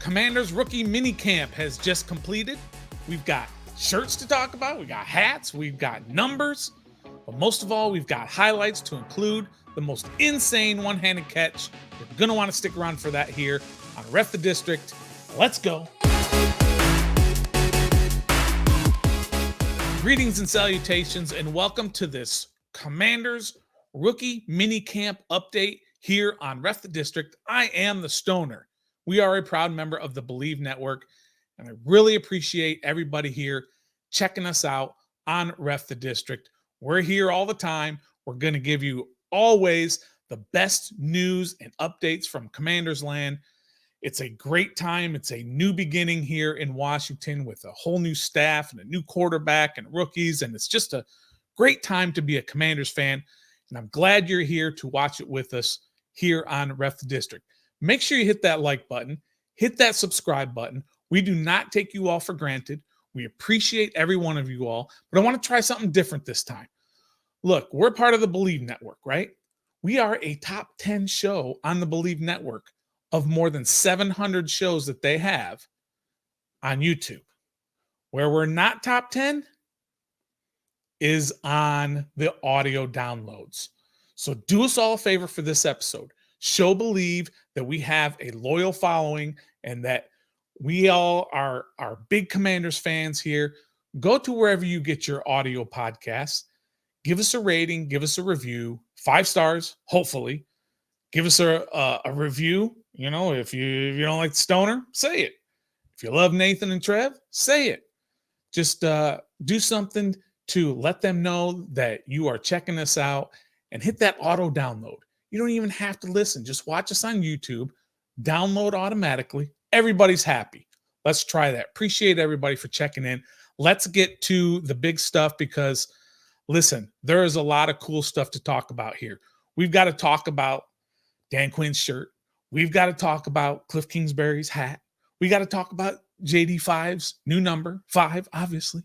Commanders rookie minicamp has just completed. We've got shirts to talk about, we got hats, we've got numbers, but most of all, we've got highlights to include the most insane one-handed catch. You're going to want to stick around for that here on Ref the District. Let's go. Greetings and salutations, and welcome to this Commanders rookie minicamp update here on Ref the District. I am the Stoner. We are a proud member of the Believe Network, and I really appreciate everybody here checking us out on Ref the District. We're here all the time. We're going to give you always the best news and updates from Commanders land. It's a great time. It's a new beginning here in Washington with a whole new staff and a new quarterback and rookies, and it's just a great time to be a Commanders fan, and I'm glad you're here to watch it with us here on Ref the District. Make sure you hit that like button, hit that subscribe button. We do not take you all for granted. We appreciate every one of you all, but I want to try something different this time. Look, we're part of the Believe Network, right? We are a top 10 show on the Believe Network of more than 700 shows that they have on YouTube. Where we're not top 10 is on the audio downloads. So do us all a favor for this episode. Show Believe that we have a loyal following and that we all are big Commanders fans here. Go to wherever you get your audio podcasts. Give us a rating. Give us a review. 5 stars, hopefully. Give us a review. You know, if you don't like the Stoner, say it. If you love Nathan and Trev, say it. Just do something to let them know that you are checking us out, and hit that auto download. You don't even have to listen. Just watch us on YouTube. Download automatically. Everybody's happy. Let's try that. Appreciate everybody for checking in. Let's get to the big stuff because, listen, there is a lot of cool stuff to talk about here. We've got to talk about Dan Quinn's shirt. We've got to talk about Kliff Kingsbury's hat. We got to talk about JD5's new number, 5, obviously.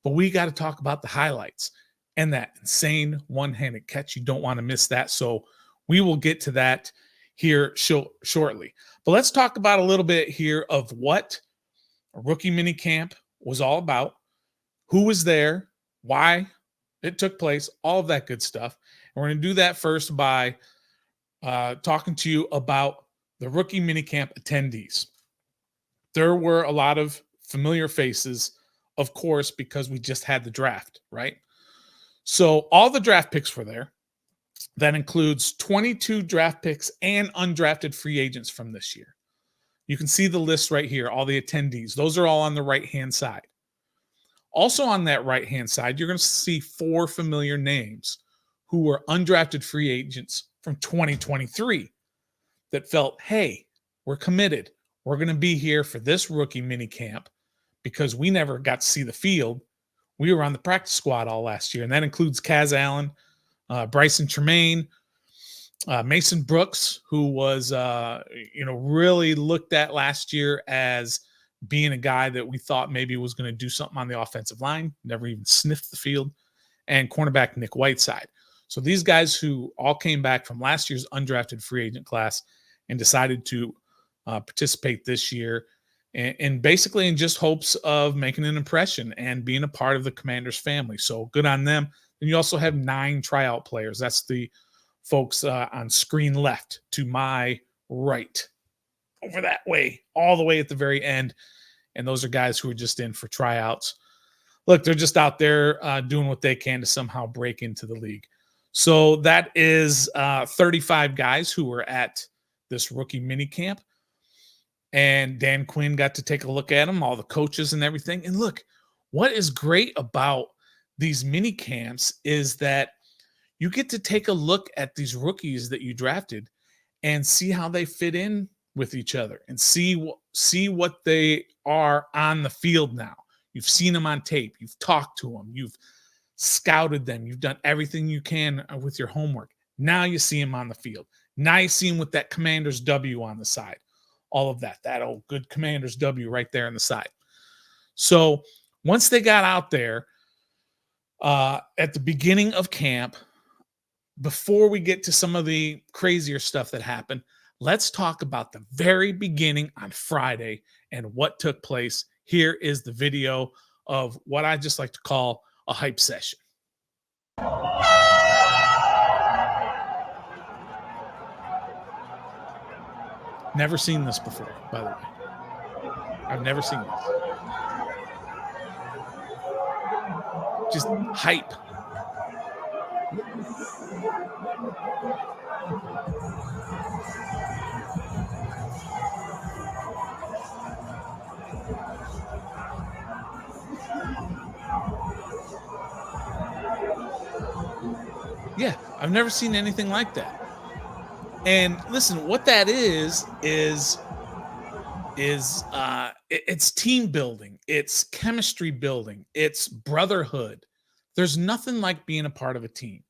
But we got to talk about the highlights and that insane one-handed catch. You don't want to miss that. So we will get to that here shortly. But let's talk about a little bit here of what a rookie minicamp was all about, who was there, why it took place, all of that good stuff. And we're going to do that first by talking to you about the rookie minicamp attendees. There were a lot of familiar faces, of course, because we just had the draft, right? So all the draft picks were there. That includes 22 draft picks and undrafted free agents from this year. You can see the list right here, all the attendees. Those are all on the right-hand side. Also on that right-hand side, you're going to see 4 familiar names who were undrafted free agents from 2023 that felt, hey, we're committed. We're going to be here for this rookie minicamp because we never got to see the field. We were on the practice squad all last year, and that includes Kaz Allen, Bryson Tremaine, Mason Brooks, who was, really looked at last year as being a guy that we thought maybe was going to do something on the offensive line, never even sniffed the field, and cornerback Nick Whiteside. So these guys who all came back from last year's undrafted free agent class and decided to participate this year, and basically in just hopes of making an impression and being a part of the Commanders family. So good on them. And you also have 9 tryout players. That's the folks on screen left to my right, over that way, all the way at the very end. And those are guys who are just in for tryouts. Look, they're just out there doing what they can to somehow break into the league. So that is 35 guys who were at this rookie minicamp. And Dan Quinn got to take a look at them, all the coaches and everything. And look, what is great about these mini camps is that you get to take a look at these rookies that you drafted and see how they fit in with each other and see what they are on the field now. You've seen them on tape. You've talked to them. You've scouted them. You've done everything you can with your homework. Now you see them on the field. Now you see them with that Commander's W on the side. All of that old good Commander's W right there on the side. So once they got out there, at the beginning of camp, before we get to some of the crazier stuff that happened, Let's talk about the very beginning on Friday and what took place. Here is the video of what I just like to call a hype session. Never seen this before, by the way. I've never seen this. Just hype. Yeah, I've never seen anything like that. And listen, what that is it's team building, it's chemistry building, it's brotherhood. There's nothing like being a part of a team.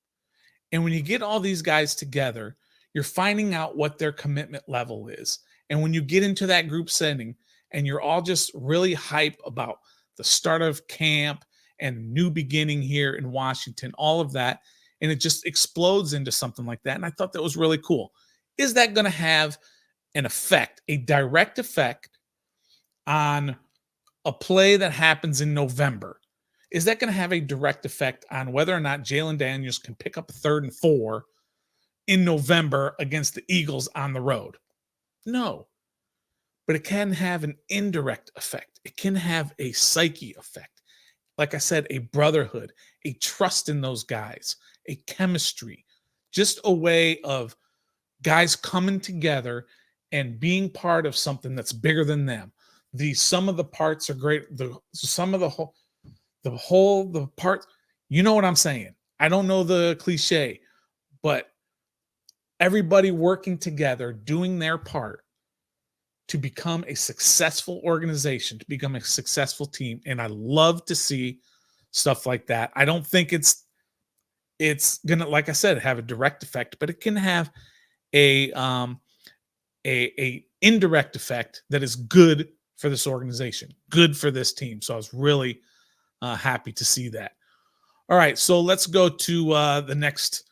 And when you get all these guys together, you're finding out what their commitment level is. And when you get into that group setting and you're all just really hype about the start of camp and new beginning here in Washington, all of that, and it just explodes into something like that. And I thought that was really cool. Is that going to have an effect, a direct effect on a play that happens in November? Is that going to have a direct effect on whether or not Jayden Daniels can pick up a 3rd and 4 in November against the Eagles on the road? No. But it can have an indirect effect. It can have a psyche effect. Like I said, a brotherhood, a trust in those guys, a chemistry, just a way of guys coming together and being part of something that's bigger than them. The sum of the parts are great. The parts, you know what I'm saying? I don't know the cliche, but everybody working together, doing their part to become a successful organization, to become a successful team. And I love to see stuff like that. I don't think it's gonna, like I said, have a direct effect, but it can have a indirect effect that is good for this organization, good for this team. So I was really happy to see that. All right, so let's go to the next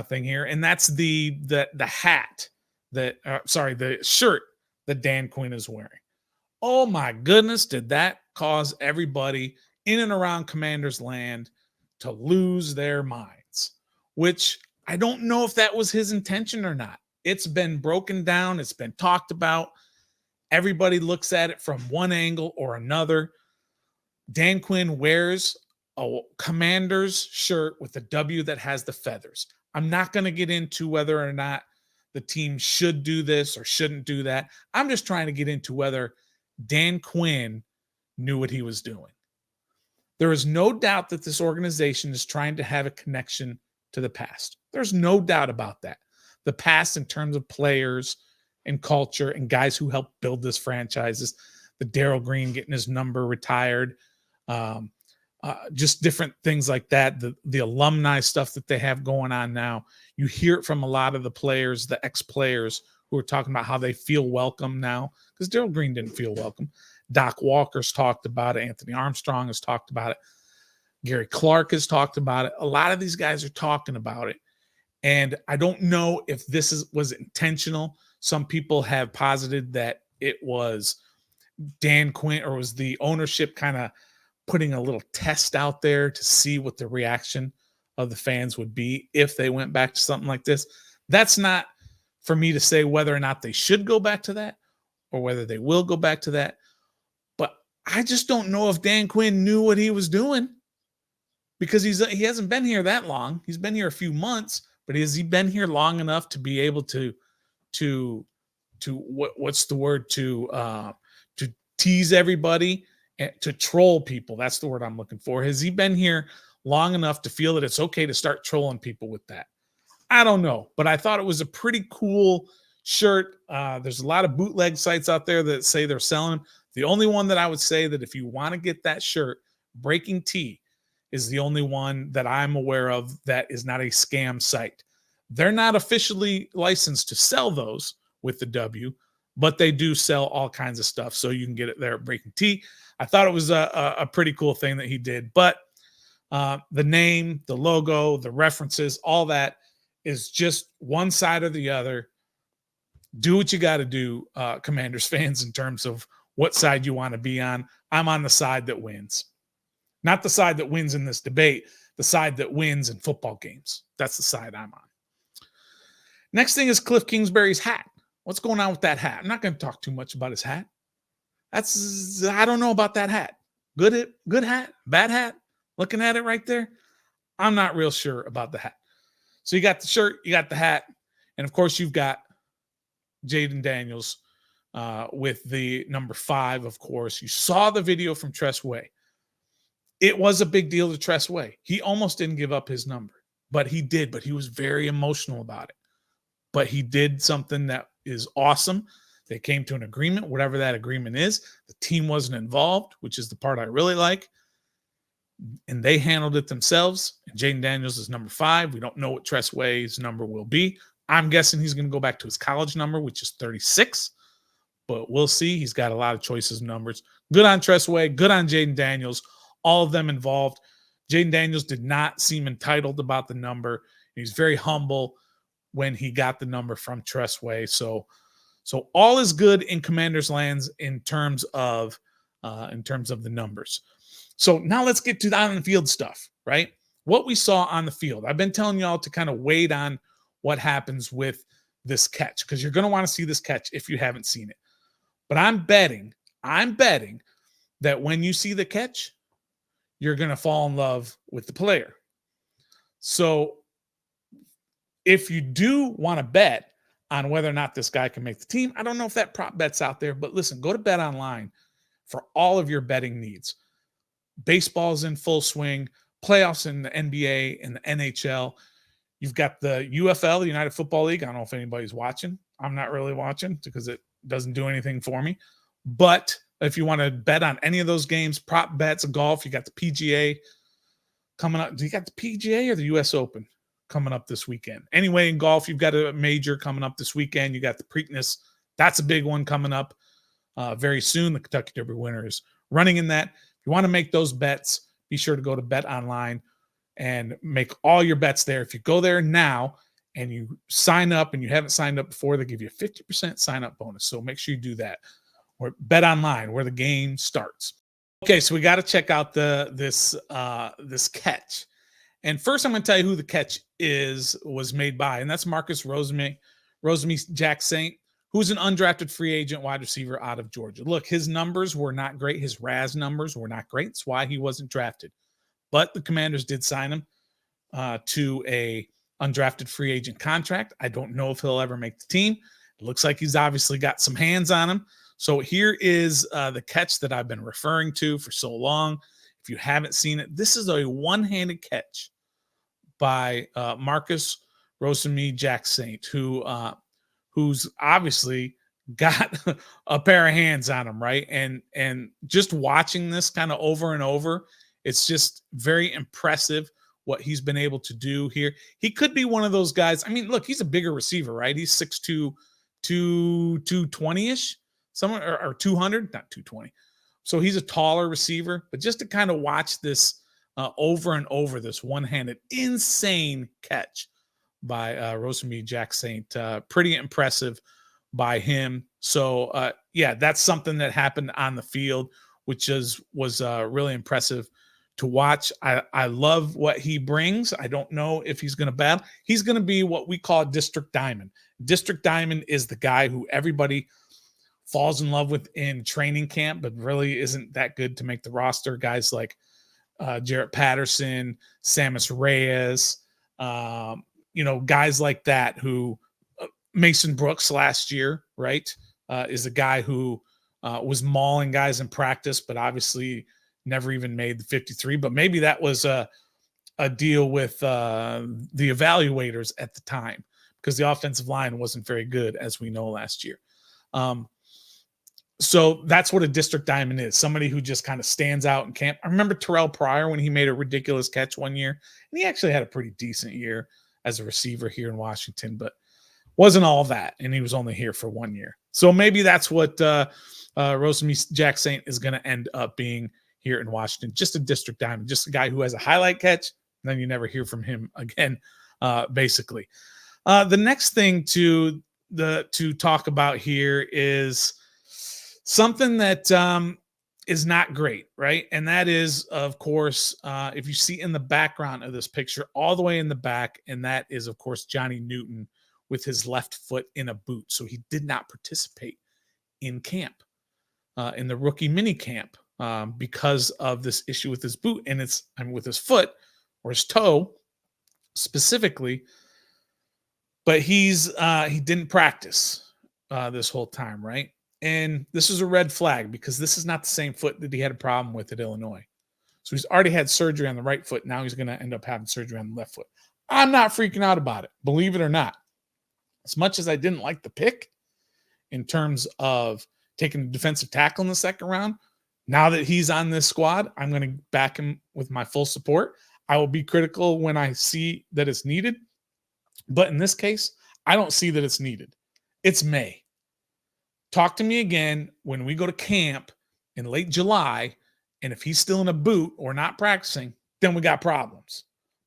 thing here, and that's the hat that the shirt that Dan Quinn is wearing. Oh my goodness, did that cause everybody in and around Commanders land to lose their minds? Which I don't know if that was his intention or not. It's been broken down, it's been talked about. Everybody looks at it from one angle or another. Dan Quinn wears a Commanders shirt with a W that has the feathers. I'm not going to get into whether or not the team should do this or shouldn't do that. I'm just trying to get into whether Dan Quinn knew what he was doing. There is no doubt that this organization is trying to have a connection to the past. There's no doubt about that. The past in terms of players and culture and guys who helped build this franchise, the Darrell Green getting his number retired, just different things like that, the alumni stuff that they have going on now. You hear it from a lot of the players, the ex-players, who are talking about how they feel welcome now, because Darrell Green didn't feel welcome. Doc Walker's talked about it. Anthony Armstrong has talked about it. Gary Clark has talked about it. A lot of these guys are talking about it. And I don't know if this was intentional. Some people have posited that it was Dan Quinn, or was the ownership kind of putting a little test out there to see what the reaction of the fans would be if they went back to something like this. That's not for me to say whether or not they should go back to that or whether they will go back to that. But I just don't know if Dan Quinn knew what he was doing, because he hasn't been here that long. He's been here a few months, but has he been here long enough to be able to what's the word, to tease everybody and to troll people? That's the word I'm looking for. Has he been here long enough to feel that it's okay to start trolling people with that? I don't know, but I thought it was a pretty cool shirt. There's a lot of bootleg sites out there that say they're selling them. The only one that I would say that if you want to get that shirt, Breaking Tea is the only one that I'm aware of that is not a scam site. They're not officially licensed to sell those with the W, but they do sell all kinds of stuff, so you can get it there at Breaking Tea. I thought it was a pretty cool thing that he did, but the name, the logo, the references, all that is just one side or the other. Do what you got to do, Commanders fans, in terms of what side you want to be on. I'm on the side that wins. Not the side that wins in this debate, the side that wins in football games. That's the side I'm on. Next thing is Kliff Kingsbury's hat. What's going on with that hat? I'm not going to talk too much about his hat. I don't know about that hat. Good hat, bad hat. Looking at it right there, I'm not real sure about the hat. So you got the shirt, you got the hat, and of course you've got Jayden Daniels with the number 5, of course. You saw the video from Tress Way. It was a big deal to Tress Way. He almost didn't give up his number, but he did. But he was very emotional about it. But he did something that is awesome. They came to an agreement, whatever that agreement is. The team wasn't involved, which is the part I really like. And they handled it themselves. And Jayden Daniels is number 5. We don't know what Tress Way's number will be. I'm guessing he's going to go back to his college number, which is 36. But we'll see. He's got a lot of choices of numbers. Good on Tress Way. Good on Jayden Daniels. All of them involved. Jayden Daniels did not seem entitled about the number. He was very humble when he got the number from Tress Way. So all is good in Commanders lands in terms of the numbers. So now let's get to the on-the-field stuff, right? What we saw on the field. I've been telling y'all to kind of wait on what happens with this catch because you're going to want to see this catch if you haven't seen it. But I'm betting that when you see the catch, you're going to fall in love with the player. So if you do want to bet on whether or not this guy can make the team, I don't know if that prop bet's out there, but listen, go to Bet Online for all of your betting needs. Baseball's in full swing, playoffs in the NBA and the NHL. You've got the UFL, the United Football League. I don't know if anybody's watching. I'm not really watching because it doesn't do anything for me. But if you want to bet on any of those games, prop bets, golf, you got the PGA coming up. Do you got the PGA or the US Open coming up this weekend? Anyway, in golf, you've got a major coming up this weekend. You got the Preakness. That's a big one coming up very soon. The Kentucky Derby winner is running in that. If you want to make those bets, be sure to go to Bet Online and make all your bets there. If you go there now and you sign up and you haven't signed up before, they give you a 50% sign-up bonus. So make sure you do that. Or Bet Online, where the game starts. Okay, so we got to check out this catch. And first, I'm going to tell you who the catch was made by, and that's Marcus Rosemy-Jacksaint, who's an undrafted free agent wide receiver out of Georgia. Look, his numbers were not great. His RAS numbers were not great. That's why he wasn't drafted. But the Commanders did sign him to a undrafted free agent contract. I don't know if he'll ever make the team. It looks like he's obviously got some hands on him. So here is the catch that I've been referring to for so long. If you haven't seen it, this is a one-handed catch by Marcus Rosemy-Jacksaint, who's obviously got a pair of hands on him, right? And just watching this kind of over and over, it's just very impressive what he's been able to do here. He could be one of those guys. I mean, look, he's a bigger receiver, right? He's 6'2", 220-ish. Somewhere or 200, not 220. So he's a taller receiver, but just to kind of watch this over and over, this one-handed insane catch by Rosemy-Jacksaint, pretty impressive by him. So yeah, that's something that happened on the field, which was really impressive to watch. I love what he brings. I don't know if he's going to battle. He's going to be what we call District Diamond. District Diamond is the guy who everybody falls in love with in training camp, but really isn't that good to make the roster. Guys like Jarrett Patterson, Samus Reyes, guys like that who Mason Brooks last year, right, is a guy who was mauling guys in practice, but obviously never even made the 53. But maybe that was a deal with the evaluators at the time because the offensive line wasn't very good, as we know last year. So that's what a district diamond is. Somebody who just kind of stands out in camp. I remember Terrell Pryor when he made a ridiculous catch one year, and he actually had a pretty decent year as a receiver here in Washington, but wasn't all that, and he was only here for 1 year. So maybe that's what Rosemy-Jacksaint is going to end up being here in Washington. Just a district diamond, just a guy who has a highlight catch, and then you never hear from him again, basically. The next thing to to talk about here is something that is not great, right? And that is, of course, if you see in the background of this picture, all the way in the back, and that is, of course, Johnny Newton with his left foot in a boot. So he did not participate in camp, in the rookie mini camp, because of this issue with his boot. And with his foot or his toe specifically. But he didn't practice this whole time, right? And this is a red flag because this is not the same foot that he had a problem with at Illinois. So he's already had surgery on the right foot. Now he's going to end up having surgery on the left foot. I'm not freaking out about it, believe it or not. As much as I didn't like the pick in terms of taking the defensive tackle in the second round, now that he's on this squad, I'm going to back him with my full support. I will be critical when I see that it's needed. But in this case, I don't see that it's needed. It's May. Talk to me again when we go to camp in late July, and if he's still in a boot or not practicing, then we got problems.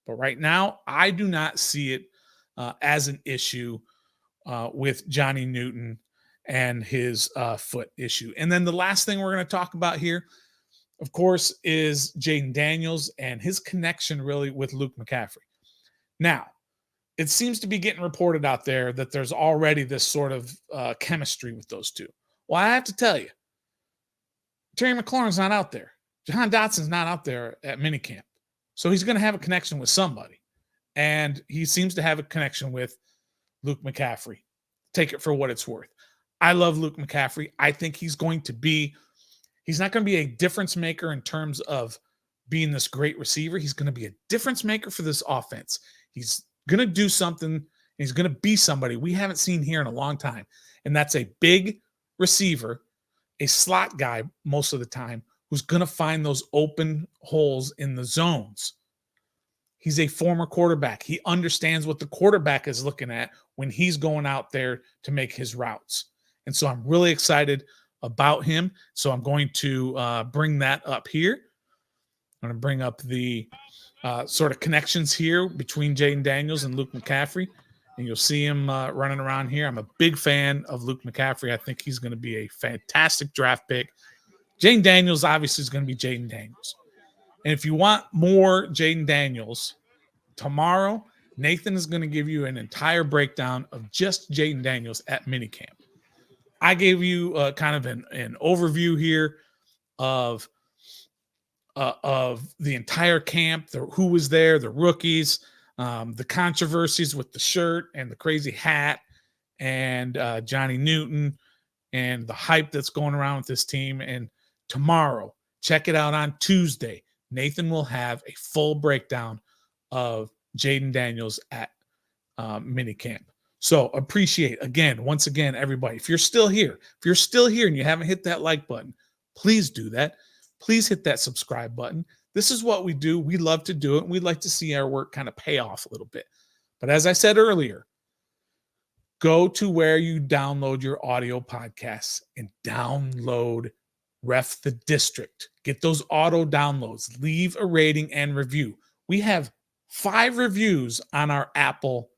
But right now, I do not see it as an issue with Johnny Newton and his foot issue. And then the last thing we're going to talk about here, of course, is Jayden Daniels and his connection really with Luke McCaffrey. Now, it seems to be getting reported out there that there's already this sort of chemistry with those two. Well, I have to tell you, Terry McLaurin's not out there. Jahan Dotson's not out there at minicamp. So he's going to have a connection with somebody. And he seems to have a connection with Luke McCaffrey. Take it for what it's worth. I love Luke McCaffrey. I think he's not going to be a difference maker in terms of being this great receiver. He's going to be a difference maker for this offense. He's going to do something. He's going to be somebody we haven't seen here in a long time. And that's a big receiver, a slot guy most of the time, who's going to find those open holes in the zones. He's a former quarterback. He understands what the quarterback is looking at when he's going out there to make his routes. And so I'm really excited about him. So I'm going to bring that up here. I'm going to bring up the sort of connections here between Jayden Daniels and Luke McCaffrey. And you'll see him running around here. I'm a big fan of Luke McCaffrey. I think he's going to be a fantastic draft pick. Jayden Daniels obviously is going to be Jayden Daniels. And if you want more Jayden Daniels, tomorrow, Nathan is going to give you an entire breakdown of just Jayden Daniels at minicamp. I gave you kind of an overview here of the entire camp, who was there, the rookies, the controversies with the shirt and the crazy hat, and Johnny Newton, and the hype that's going around with this team. And tomorrow, check it out on Tuesday, Nathan will have a full breakdown of Jayden Daniels at minicamp. So appreciate, once again, everybody. If you're still here and you haven't hit that like button, please do that. Please hit that subscribe button. This is what we do. We love to do it. We'd like to see our work kind of pay off a little bit. But as I said earlier, go to where you download your audio podcasts and download Ref the District. Get those auto downloads. Leave a rating and review. We have 5 reviews on our Apple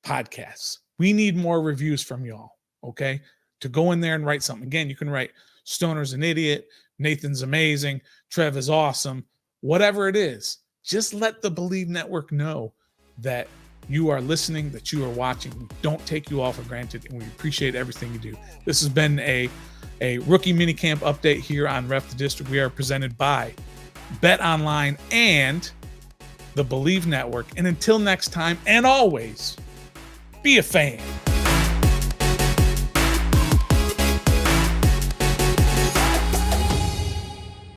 podcasts. We need more reviews from y'all, okay? To go in there and write something. Again, you can write Stoner's an idiot, Nathan's amazing, Trev is awesome, whatever it is. Just let the Believe Network know that you are listening, that you are watching. We don't take you all for granted, and we appreciate everything you do. This has been a rookie minicamp update here on Ref the District. We are presented by Bet Online and the Believe Network. And until next time, and always, be a fan.